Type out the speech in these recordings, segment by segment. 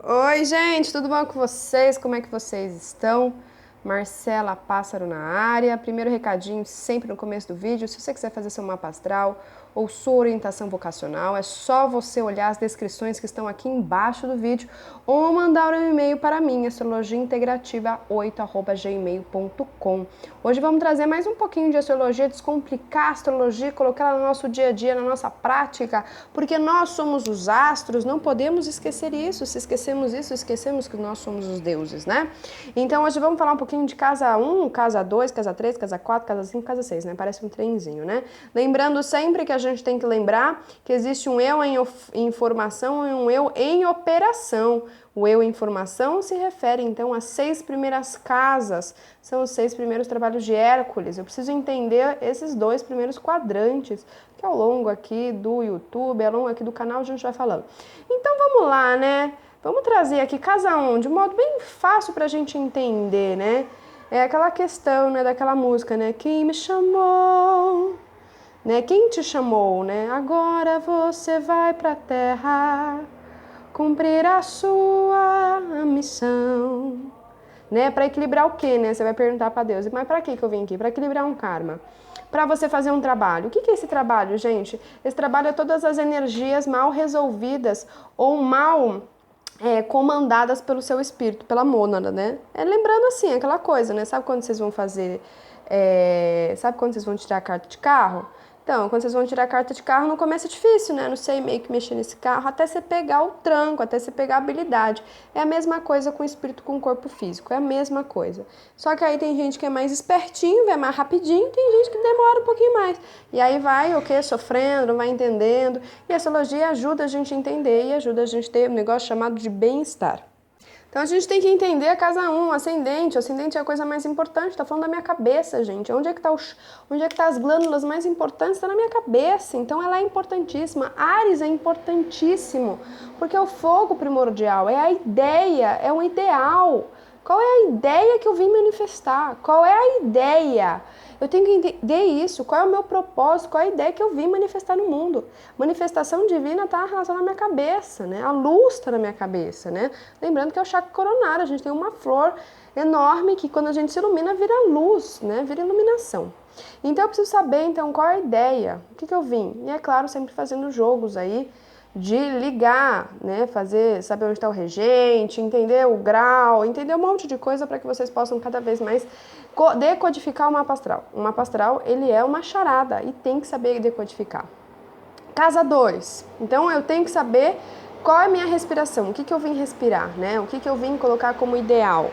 Oi, gente, tudo bom com vocês? Como é que vocês estão? Marcela Pássaro na área. Primeiro recadinho, sempre no começo do vídeo, se você quiser fazer seu mapa astral ou sua orientação vocacional, é só você olhar as descrições que estão aqui embaixo do vídeo ou mandar um e-mail para mim, astrologiaintegrativa8@gmail.com. Hoje vamos trazer mais um pouquinho de astrologia, descomplicar a astrologia, colocar ela no nosso dia a dia, na nossa prática, porque nós somos os astros, não podemos esquecer isso. Se esquecemos isso, esquecemos que nós somos os deuses, né? Então hoje vamos falar um pouquinho de casa 1, casa 2, casa 3, casa 4, casa 5, casa 6, né? Parece um trenzinho, né? Lembrando sempre que a gente tem que lembrar que existe um eu em informação e um eu em operação. O eu em formação se refere, então, às 6 primeiras casas, são os 6 primeiros trabalhos de Hércules. Eu preciso entender esses 2 primeiros quadrantes, que ao longo aqui do YouTube, ao longo aqui do canal, a gente vai falando. Então, vamos lá, né? Vamos trazer aqui casa 1, de modo bem fácil pra gente entender, né? É aquela questão, né, daquela música, né? Quem me chamou, né? Quem te chamou, né? Agora você vai pra terra cumprir a sua missão, né? Para equilibrar o quê, né? Você vai perguntar para Deus, mas para que eu vim aqui? Para equilibrar um karma. Para você fazer um trabalho. O que é esse trabalho, gente? Esse trabalho é todas as energias mal resolvidas ou mal comandadas pelo seu espírito, pela mônada, né? Lembrando assim, aquela coisa, né? Sabe quando vocês vão fazer... sabe quando vocês vão tirar a carta de carro? Então, quando vocês vão tirar a carta de carro, no começo é difícil, né? Não sei meio que mexer nesse carro, até você pegar o tranco, até você pegar a habilidade. É a mesma coisa com o espírito, com o corpo físico, é a mesma coisa. Só que aí tem gente que é mais espertinho, vai mais rapidinho, tem gente que demora um pouquinho mais. E aí vai, o quê? Sofrendo, não vai entendendo. E a astrologia ajuda a gente a entender e ajuda a gente a ter um negócio chamado de bem-estar. Então a gente tem que entender a casa 1, ascendente. O ascendente é a coisa mais importante, tá falando da minha cabeça, gente. Onde é que tá as glândulas mais importantes? Está na minha cabeça. Então ela é importantíssima. Áries é importantíssimo, porque é o fogo primordial, é a ideia, é um ideal. Qual é a ideia que eu vim manifestar? Qual é a ideia? Eu tenho que entender isso. Qual é o meu propósito? Qual é a ideia que eu vim manifestar no mundo? Manifestação divina está relacionada à minha cabeça, né? A luz está na minha cabeça, né? Lembrando que é o chakra coronário. A gente tem uma flor enorme que quando a gente se ilumina vira luz, né? Vira iluminação. Então eu preciso saber, então, qual é a ideia? O que eu vim? E é claro, sempre fazendo jogos aí de ligar, né, saber onde está o regente, entender o grau, entender um monte de coisa para que vocês possam cada vez mais decodificar o mapa astral. O mapa astral, ele é uma charada e tem que saber decodificar. Casa 2. Então, eu tenho que saber qual é a minha respiração, o que eu vim respirar, né, o que eu vim colocar como ideal.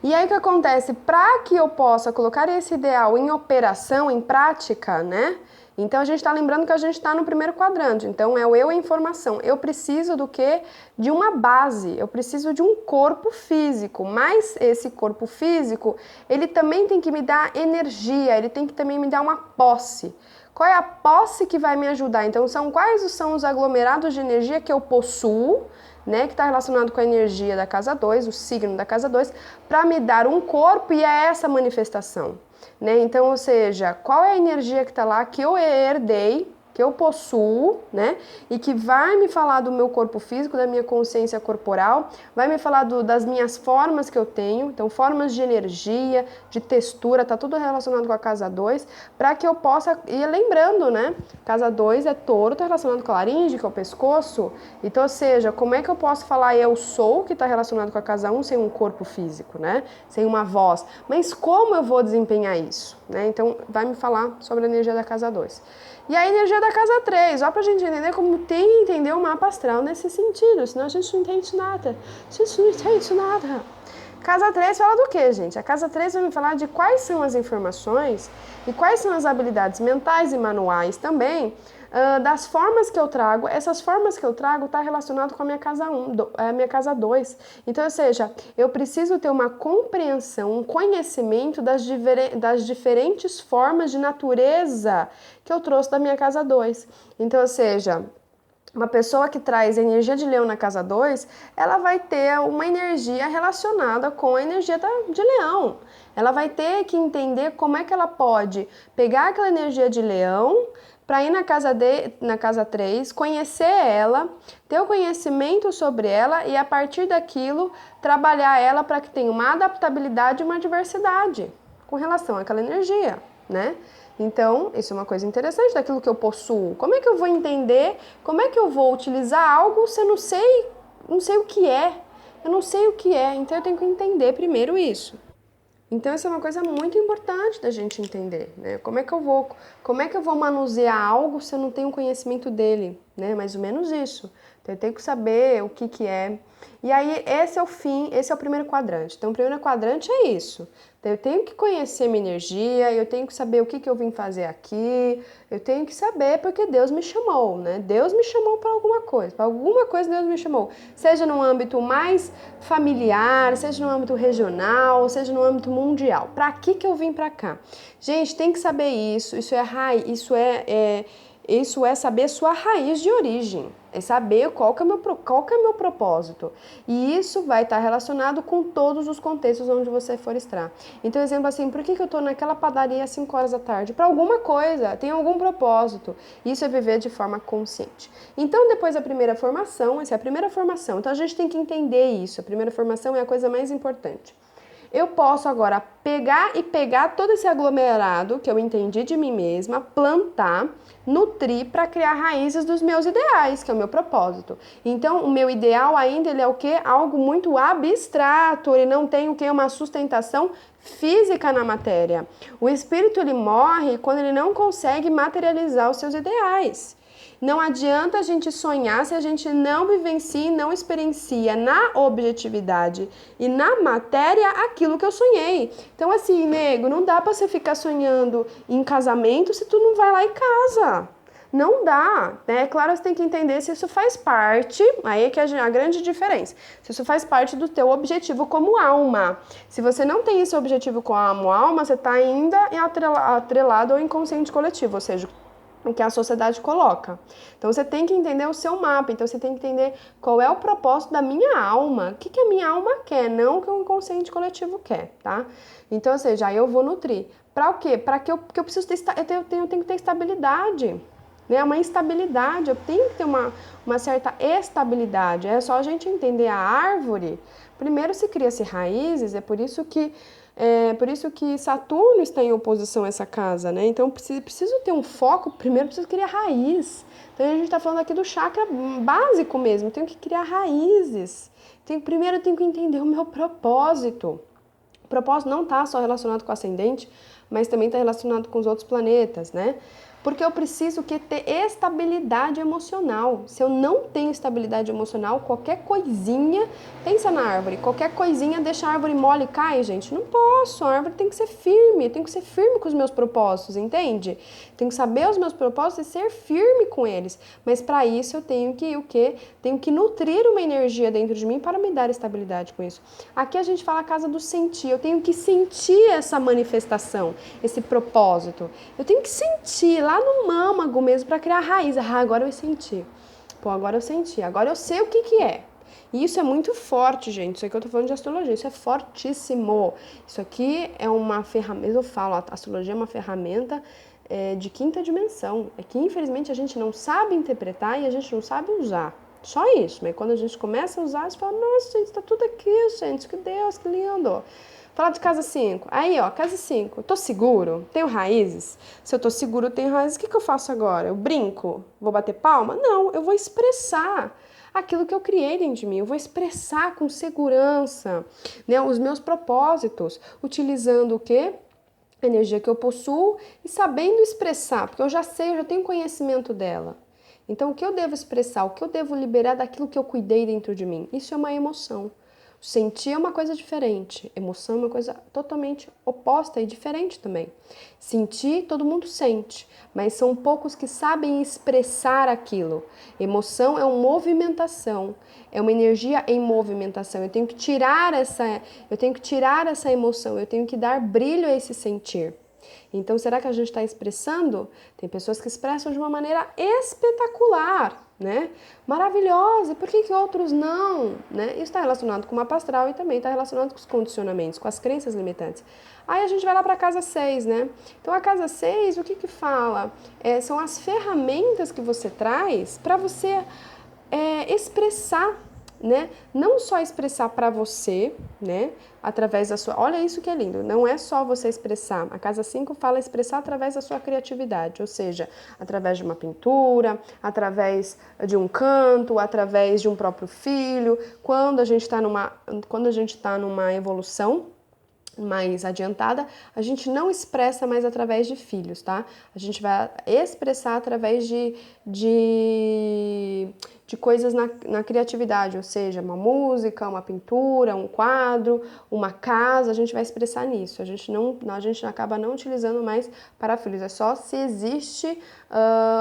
E aí o que acontece? Para que eu possa colocar esse ideal em operação, em prática, né? Então a gente está lembrando que a gente está no primeiro quadrante. Então é o eu em formação. Eu preciso do quê? De uma base. Eu preciso de um corpo físico. Mas esse corpo físico, ele também tem que me dar energia. Ele tem que também me dar uma posse. Qual é a posse que vai me ajudar? Então quais são os aglomerados de energia que eu possuo, né, que está relacionado com a energia da casa 2, o signo da casa 2, para me dar um corpo e é essa manifestação, né? Então, ou seja, qual é a energia que está lá que eu herdei, que eu possuo, né? E que vai me falar do meu corpo físico, da minha consciência corporal, vai me falar das minhas formas que eu tenho, então formas de energia, de textura, tá tudo relacionado com a casa 2, para que eu possa ir lembrando, né? Casa 2 é touro, tá relacionado com a laringe, que é o pescoço. Então, ou seja, como é que eu posso falar eu sou, que tá relacionado com a casa 1, sem um corpo físico, né? Sem uma voz. Mas como eu vou desempenhar isso, né? Então, vai me falar sobre a energia da casa 2. E a energia da casa 3, só pra gente entender como tem que entender o mapa astral nesse sentido, senão a gente não entende nada. A gente não entende nada. Casa 3 fala do que, gente? A casa 3 vai me falar de quais são as informações e quais são as habilidades mentais e manuais também, das formas que eu trago. Essas formas que eu trago tá relacionado com a minha casa 1, a minha casa 2. Então, ou seja, eu preciso ter uma compreensão, um conhecimento das diferentes formas de natureza que eu trouxe da minha casa 2. Então, ou seja, uma pessoa que traz energia de leão na casa 2, ela vai ter uma energia relacionada com a energia de leão. Ela vai ter que entender como é que ela pode pegar aquela energia de leão para ir na casa 3, conhecer ela, ter o conhecimento sobre ela e a partir daquilo trabalhar ela para que tenha uma adaptabilidade e uma diversidade com relação àquela energia, né? Então, isso é uma coisa interessante daquilo que eu possuo. Como é que eu vou entender, como é que eu vou utilizar algo se eu não sei o que é? Eu não sei o que é, então eu tenho que entender primeiro isso. Então, isso é uma coisa muito importante da gente entender, né? Como é que eu vou manusear algo se eu não tenho conhecimento dele, né? Mais ou menos isso. Então, eu tenho que saber o que é. E aí, esse é o primeiro quadrante. Então, o primeiro quadrante é isso. Então, eu tenho que conhecer minha energia, eu tenho que saber o que eu vim fazer aqui, eu tenho que saber porque Deus me chamou, né? Deus me chamou para alguma coisa Deus me chamou. Seja no âmbito mais familiar, seja no âmbito regional, seja no âmbito mundial. Para que eu vim para cá? Gente, tem que saber isso, isso é saber sua raiz de origem, é saber qual que é o meu propósito. E isso vai estar relacionado com todos os contextos onde você for estar. Então, exemplo assim, por que eu estou naquela padaria às 5 horas da tarde? Para alguma coisa, tem algum propósito. Isso é viver de forma consciente. Então, depois da primeira formação, essa é a primeira formação. Então, a gente tem que entender isso. A primeira formação é a coisa mais importante. Eu posso agora pegar todo esse aglomerado que eu entendi de mim mesma, plantar, nutrir para criar raízes dos meus ideais, que é o meu propósito. Então, o meu ideal ainda ele é o quê? Algo muito abstrato, ele não tem o quê? Uma sustentação física na matéria. O espírito ele morre quando ele não consegue materializar os seus ideais. Não adianta a gente sonhar se a gente não vivencia e não experiencia na objetividade e na matéria aquilo que eu sonhei. Então assim, nego, não dá pra você ficar sonhando em casamento se tu não vai lá e casa. Não dá, né? Claro, você tem que entender se isso faz parte, aí é que é a grande diferença, se isso faz parte do teu objetivo como alma. Se você não tem esse objetivo como alma, você está ainda atrelado ao inconsciente coletivo, ou seja, o que a sociedade coloca. Então, você tem que entender o seu mapa. Então, você tem que entender qual é o propósito da minha alma. O que a minha alma quer, não o que o inconsciente coletivo quer, tá? Então, ou seja, aí eu vou nutrir. Para o quê? Para que eu preciso ter, eu tenho que ter estabilidade, né? Uma estabilidade, eu tenho que ter uma certa estabilidade. É só a gente entender a árvore. Primeiro se cria-se raízes, é por isso que Saturno está em oposição a essa casa, né? Então, preciso ter um foco, primeiro preciso criar raiz. Então, a gente está falando aqui do chakra básico mesmo, eu tenho que criar raízes. Primeiro, eu tenho que entender o meu propósito. O propósito não está só relacionado com o ascendente, mas também está relacionado com os outros planetas, né? Porque eu preciso ter estabilidade emocional. Se eu não tenho estabilidade emocional, qualquer coisinha, pensa na árvore, qualquer coisinha deixa a árvore mole e cai, gente. Não posso, a árvore tem que ser firme, eu tenho que ser firme com os meus propósitos, entende? Tenho que saber os meus propósitos e ser firme com eles. Mas para isso eu tenho que o quê? Tenho que nutrir uma energia dentro de mim para me dar estabilidade com isso. Aqui a gente fala a casa do sentir, eu tenho que sentir essa manifestação, esse propósito. Eu tenho que sentir lá no âmago mesmo para criar raiz. Agora eu senti. Agora eu senti. Agora eu sei o que é. E isso é muito forte, gente. Isso aqui eu tô falando de astrologia. Isso é fortíssimo. Isso aqui é uma ferramenta. Eu falo, a astrologia é uma ferramenta de quinta dimensão. É que infelizmente a gente não sabe interpretar e a gente não sabe usar. Só isso. Mas quando a gente começa a usar, você fala, nossa, gente, tá tudo aqui, gente. Que Deus, que lindo. Falar de casa 5. Aí, ó, casa 5. Tô seguro? Tenho raízes? Se eu tô seguro, tenho raízes, o que eu faço agora? Eu brinco? Vou bater palma? Não, eu vou expressar aquilo que eu criei dentro de mim. Eu vou expressar com segurança, né, os meus propósitos, utilizando o quê? A energia que eu possuo e sabendo expressar, porque eu já sei, eu já tenho conhecimento dela. Então, o que eu devo expressar, o que eu devo liberar daquilo que eu cuidei dentro de mim? Isso é uma emoção. Sentir é uma coisa diferente, emoção é uma coisa totalmente oposta e diferente também. Sentir, todo mundo sente, mas são poucos que sabem expressar aquilo. Emoção é uma movimentação, é uma energia em movimentação. Eu tenho que tirar essa emoção, eu tenho que dar brilho a esse sentir. Então, será que a gente está expressando? Tem pessoas que expressam de uma maneira espetacular, né? Maravilhosa, por que outros não? Né? Isso está relacionado com o mapa astral e também está relacionado com os condicionamentos, com as crenças limitantes. Aí a gente vai lá para a casa 6, né? Então a casa 6, o que fala? São as ferramentas que você traz para você expressar, né? Não só expressar para você, né? Através da sua... Olha isso que é lindo. Não é só você expressar. A casa 5 fala expressar através da sua criatividade, ou seja, através de uma pintura, através de um canto, através de um próprio filho. Quando a gente está numa evolução mais adiantada, a gente não expressa mais através de filhos, tá? A gente vai expressar através de coisas na criatividade, ou seja, uma música, uma pintura, um quadro, uma casa, a gente vai expressar nisso. A gente acaba não utilizando mais para filhos, é só se existe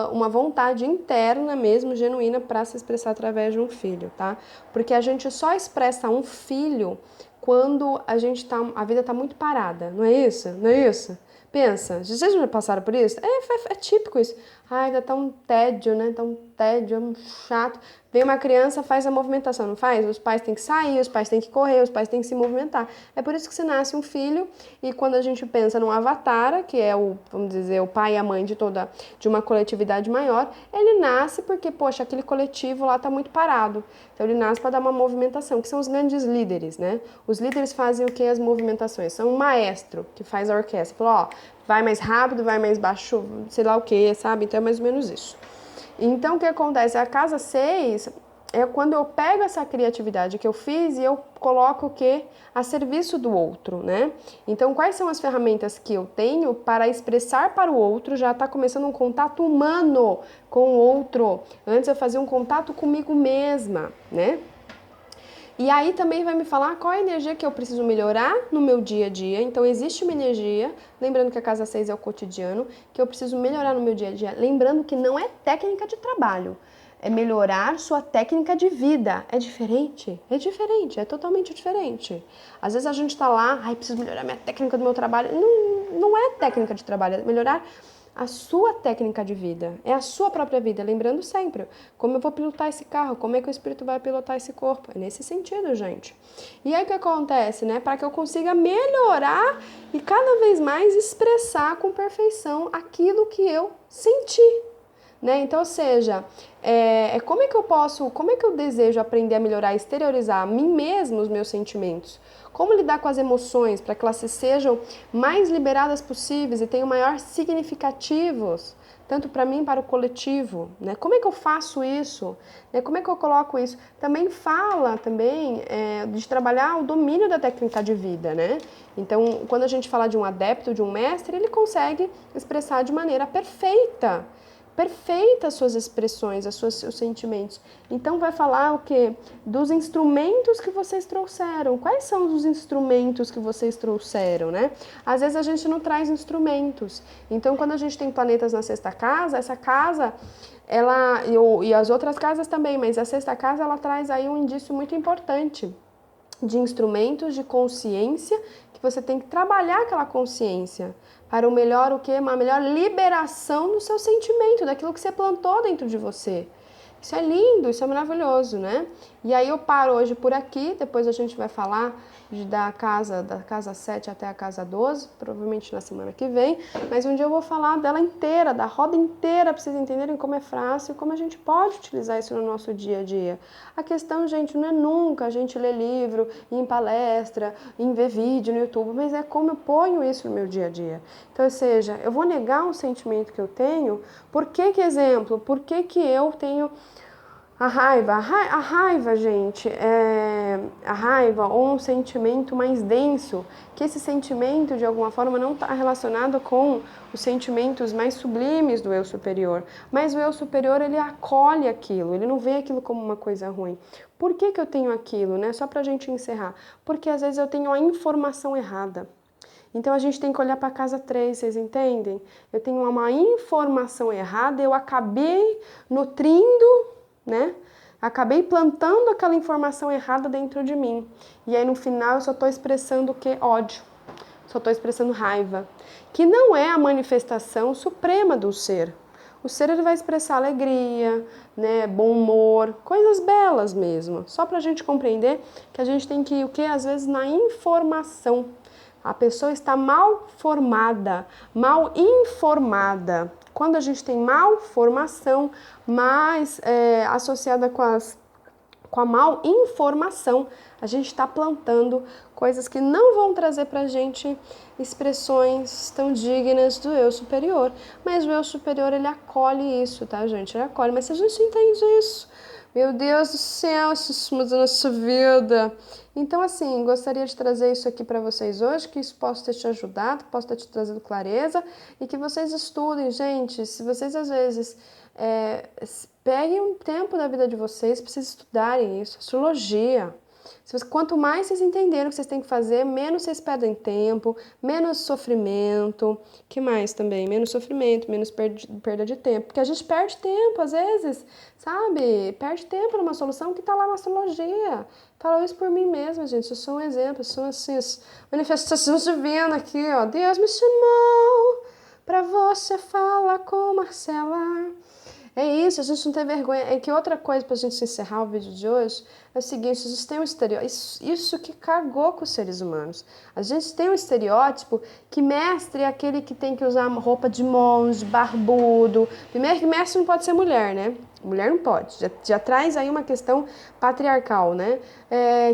uma vontade interna mesmo, genuína, para se expressar através de um filho, tá? Porque a gente só expressa um filho quando a vida está muito parada, não é isso? Não é isso? Pensa, vocês já passaram por isso? É típico isso. Ai, dá tão tédio, né? Tão tédio, é chato. Vem uma criança, faz a movimentação, não faz? Os pais têm que sair, os pais têm que correr, os pais têm que se movimentar. É por isso que se nasce um filho e quando a gente pensa num avatar, que é vamos dizer, o pai e a mãe de uma coletividade maior, ele nasce porque, poxa, aquele coletivo lá está muito parado. Então ele nasce para dar uma movimentação, que são os grandes líderes, né? Os líderes fazem o que? As movimentações. São um maestro que faz a orquestra. Fala, vai mais rápido, vai mais baixo, sei lá o que, sabe? Então é mais ou menos isso. Então, o que acontece? A casa 6 é quando eu pego essa criatividade que eu fiz e eu coloco o quê? A serviço do outro, né? Então, quais são as ferramentas que eu tenho para expressar para o outro? Já está começando um contato humano com o outro. Antes eu fazia um contato comigo mesma, né? E aí também vai me falar qual é a energia que eu preciso melhorar no meu dia a dia. Então existe uma energia, lembrando que a casa 6 é o cotidiano, que eu preciso melhorar no meu dia a dia. Lembrando que não é técnica de trabalho, é melhorar sua técnica de vida. É diferente, é totalmente diferente. Às vezes a gente tá lá, preciso melhorar minha técnica do meu trabalho. Não é técnica de trabalho, é melhorar a sua técnica de vida, é a sua própria vida, lembrando sempre, como eu vou pilotar esse carro, como é que o espírito vai pilotar esse corpo, é nesse sentido, gente. E aí o que acontece, né, para que eu consiga melhorar e cada vez mais expressar com perfeição aquilo que eu senti, né, então, ou seja, como é que eu desejo aprender a melhorar, exteriorizar a mim mesmo os meus sentimentos, como lidar com as emoções para que elas sejam mais liberadas possíveis e tenham maior significativos, tanto para mim para o coletivo, né? Como é que eu faço isso? Né? Como é que eu coloco isso? Também fala de trabalhar o domínio da técnica de vida, né? Então, quando a gente fala de um adepto, de um mestre, ele consegue expressar de maneira perfeita as suas expressões, os sentimentos. Então vai falar o quê? Dos instrumentos que vocês trouxeram. Quais são os instrumentos que vocês trouxeram, né? Às vezes a gente não traz instrumentos. Então quando a gente tem planetas na sexta casa, essa casa, e as outras casas também, mas a sexta casa ela traz aí um indício muito importante de instrumentos de consciência, que você tem que trabalhar aquela consciência para o melhor, uma melhor liberação do seu sentimento, daquilo que você plantou dentro de você. Isso é lindo, isso é maravilhoso, né? E aí eu paro hoje por aqui, depois a gente vai falar da casa 7 até a casa 12, provavelmente na semana que vem, mas um dia eu vou falar dela inteira, da roda inteira, para vocês entenderem como é fácil, como a gente pode utilizar isso no nosso dia a dia. A questão, gente, não é nunca a gente ler livro, ir em palestra, em ver vídeo no YouTube, mas é como eu ponho isso no meu dia a dia. Então, ou seja, eu vou negar um sentimento que eu tenho, por que, eu tenho a raiva, gente, a raiva ou um sentimento mais denso, que esse sentimento, de alguma forma, não está relacionado com os sentimentos mais sublimes do eu superior, mas o eu superior, ele acolhe aquilo, ele não vê aquilo como uma coisa ruim. Por que eu tenho aquilo, né? Só pra gente encerrar. Porque às vezes eu tenho a informação errada. Então a gente tem que olhar para a casa 3, vocês entendem? Eu tenho uma informação errada, eu acabei nutrindo, né? Acabei plantando aquela informação errada dentro de mim. E aí no final eu só estou expressando o quê? Ódio. Só estou expressando raiva. Que não é a manifestação suprema do ser. O ser ele vai expressar alegria, né, bom humor, coisas belas mesmo. Só para a gente compreender que a gente tem que ir, o que às vezes na informação. A pessoa está mal formada, mal informada. Quando a gente tem malformação, mais associada com a mal informação, a gente está plantando coisas que não vão trazer para a gente expressões tão dignas do eu superior. Mas o eu superior, ele acolhe isso, tá, gente? Ele acolhe. Mas se a gente entende isso, meu Deus do céu, isso muda a nossa vida. Então, assim, gostaria de trazer isso aqui para vocês hoje, que isso possa ter te ajudado, que possa ter te trazido clareza e que vocês estudem, gente. Se vocês, às vezes, peguem um tempo da vida de vocês para vocês estudarem isso, astrologia. Quanto mais vocês entenderem o que vocês têm que fazer, menos vocês perdem tempo, menos sofrimento. Que mais também? Menos sofrimento, menos perda de tempo. Porque a gente perde tempo, às vezes, sabe? Perde tempo numa solução que tá lá na astrologia. Falo isso por mim mesma, gente. Eu sou um exemplo, eu sou assim, manifestação divina aqui, ó. Deus me chamou pra você falar com Marcela. É isso, a gente não tem vergonha. É que outra coisa pra gente encerrar o vídeo de hoje é o seguinte, a gente tem um estereótipo, isso que cagou com os seres humanos. A gente tem um estereótipo que mestre é aquele que tem que usar roupa de monge, barbudo. Primeiro que mestre não pode ser mulher, né? Mulher não pode. Já traz aí uma questão patriarcal, né?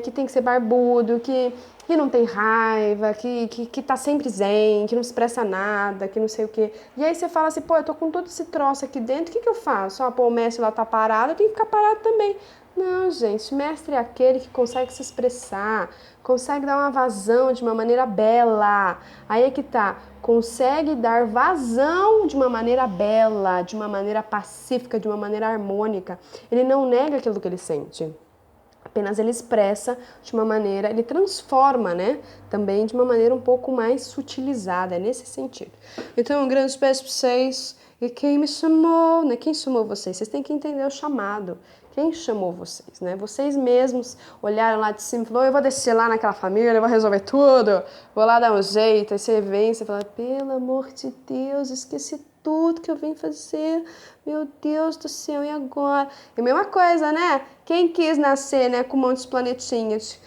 Que tem que ser barbudo, que não tem raiva, que tá sempre zen, que não expressa nada, que não sei o quê. E aí você fala assim, pô, eu tô com todo esse troço aqui dentro, o que eu faço? Pô, o mestre lá tá parado, eu tenho que ficar parado também. Não, gente, mestre é aquele que consegue se expressar, consegue dar uma vazão de uma maneira bela. Aí é que tá, consegue dar vazão de uma maneira bela, de uma maneira pacífica, de uma maneira harmônica. Ele não nega aquilo que ele sente. Apenas ele expressa de uma maneira, ele transforma, né? Também de uma maneira um pouco mais sutilizada, é nesse sentido. Então, um grande beijo para vocês. E quem me chamou, né? Quem chamou vocês? Vocês têm que entender o chamado. Quem chamou vocês, né? Vocês mesmos olharam lá de cima e falaram, eu vou descer lá naquela família, eu vou resolver tudo, vou lá dar um jeito. Aí você vem e você fala, pelo amor de Deus, esqueci tudo que eu vim fazer, meu Deus do céu, e agora? É a mesma coisa, né? Quem quis nascer, né, com um monte de planetinhas,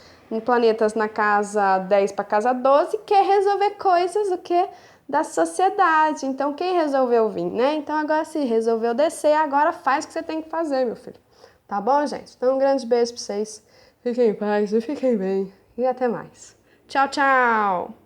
planetas na casa 10 para casa 12, quer resolver coisas, o quê? Da sociedade. Então, quem resolveu vir, né? Então, agora se resolveu descer, agora faz o que você tem que fazer, meu filho. Tá bom, gente? Então, um grande beijo pra vocês. Fiquem em paz e fiquem bem. E até mais. Tchau, tchau!